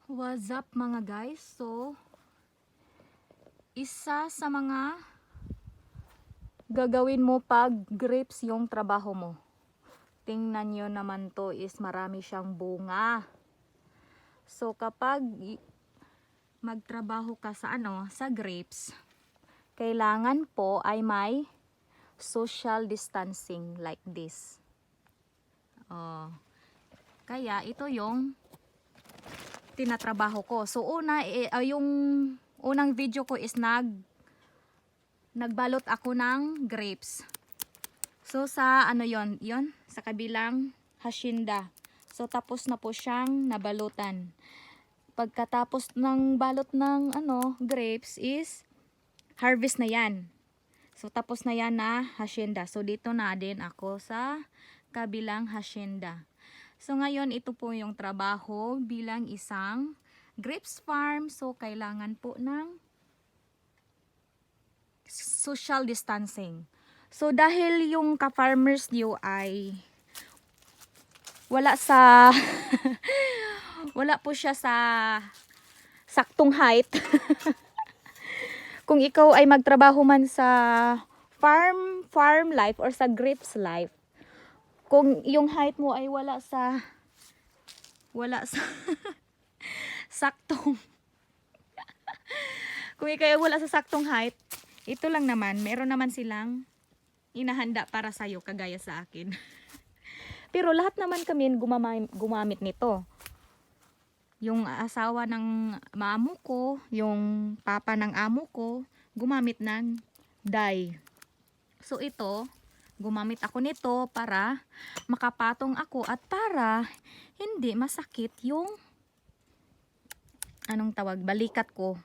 What's up mga guys? So, isa sa mga gagawin mo pag grapes yung trabaho mo. Tingnan nyo naman to is marami siyang bunga. So, kapag magtrabaho ka sa sa grapes, kailangan po ay may social distancing like this. Oh. Kaya ito yung tinatrabaho ko. So yung unang video ko is nagbalot ako ng grapes. So sa yon sa kabilang hacienda. So tapos na po siyang nabalutan. Pagkatapos ng balot ng grapes is harvest na yan. So tapos na yan na hacienda. So dito na din ako sa kabilang hacienda. So ngayon ito po yung trabaho bilang isang grapes farm. So kailangan po ng social distancing. So dahil yung ka-farmers view ay wala sa wala po siya sa saktong height. Kung ikaw ay magtrabaho man sa farm life or sa grapes life, kung yung height mo ay wala sa saktong kung ikaw ay wala sa saktong height, ito lang naman, meron naman silang inahanda para sa'yo kagaya sa akin. Pero lahat naman kami gumamit nito. Yung asawa ng maamo ko, yung papa ng amo ko, gumamit ng dye. So ito, gumamit ako nito para makapatong ako at para hindi masakit yung balikat ko.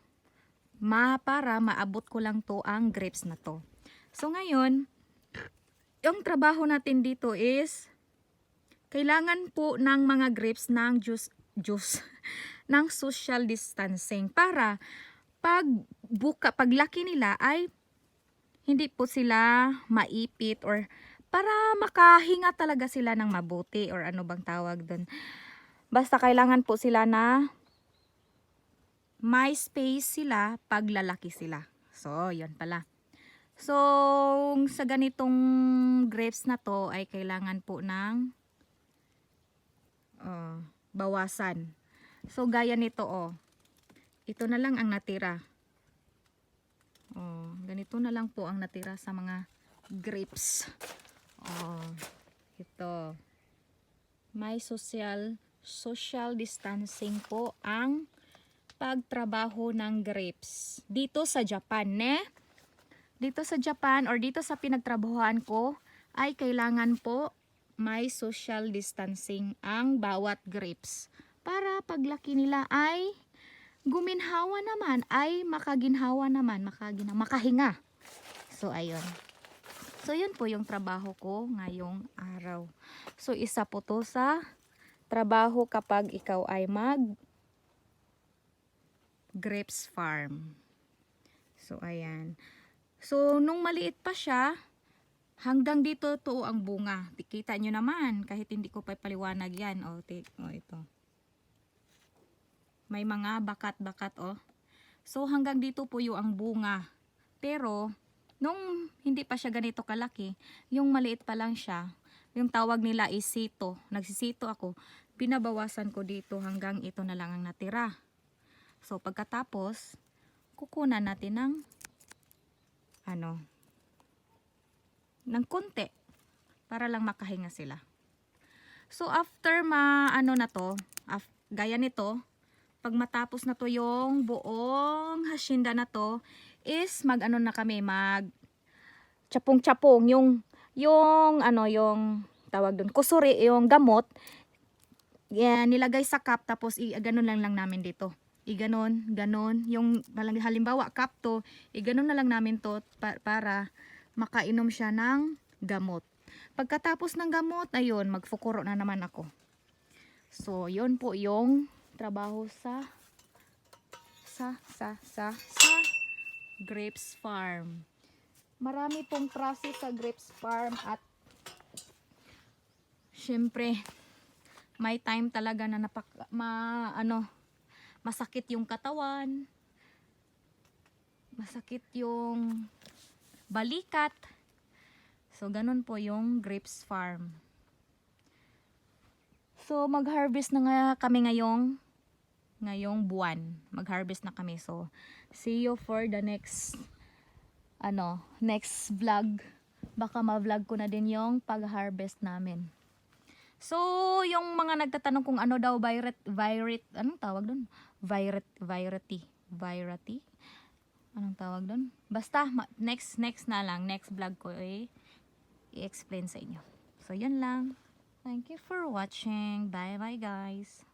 Para maabot ko lang to ang grapes na to. So ngayon, yung trabaho natin dito is kailangan po ng mga grapes ng juice ng social distancing para paglaki nila ay hindi po sila maipit or para makahinga talaga sila ng mabuti or ano bang tawag doon. Basta kailangan po sila na may space sila pag lalaki sila. So, yun pala. So, sa ganitong grapes na to ay kailangan po ng bawasan. So, gaya nito ito na lang ang natira. Ganito na lang po ang natira sa mga grapes. Ito. May social distancing po ang pagtrabaho ng grapes dito sa Japan, dito sa Japan or dito sa pinagtrabahuan ko ay kailangan po may social distancing ang bawat grapes para paglaki nila ay guminhawa naman, ay makaginhawa naman, makahinga. So ayun. So yun po yung trabaho ko ngayong araw. So isa po to sa trabaho kapag ikaw ay grapes farm. So ayan. So nung maliit pa siya, hanggang dito to ang bunga. Kita nyo naman kahit hindi ko pa paliwanag yan. Ito. May mga bakat-bakat So hanggang dito po yung ang bunga. Pero nung hindi pa siya ganito kalaki, yung maliit pa lang siya, yung tawag nila is sito. Nagsisito ako. Pinabawasan ko dito hanggang ito na lang ang natira. So pagkatapos, kukunan natin ng ng konti para lang makahinga sila. So after gaya nito, pag matapos na to yung buong hacienda na to, is na kami, chapong-chapong yung tawag doon, kusuri, yung gamot, nilagay sa cup, tapos ganun lang namin dito. Ganon, yung halimbawa cup to, ganon na lang namin to para makainom siya ng gamot. Pagkatapos ng gamot, ayun, magfukuro na naman ako. So, yun po yung trabaho sa grapes farm. Marami pong process sa grapes farm at syempre may time talaga na masakit yung katawan, masakit yung balikat. So, ganun po yung grapes farm. So, mag-harvest na nga kami ngayong buwan. Mag-harvest na kami. So, see you for the next vlog. Baka ma-vlog ko na din yung pag-harvest namin. So, yung mga nagtatanong kung ano daw anong tawag doon? Variety. Anong tawag doon? Basta, next na lang. Next vlog ko i-explain sa inyo. So, yun lang. Thank you for watching. Bye-bye, guys.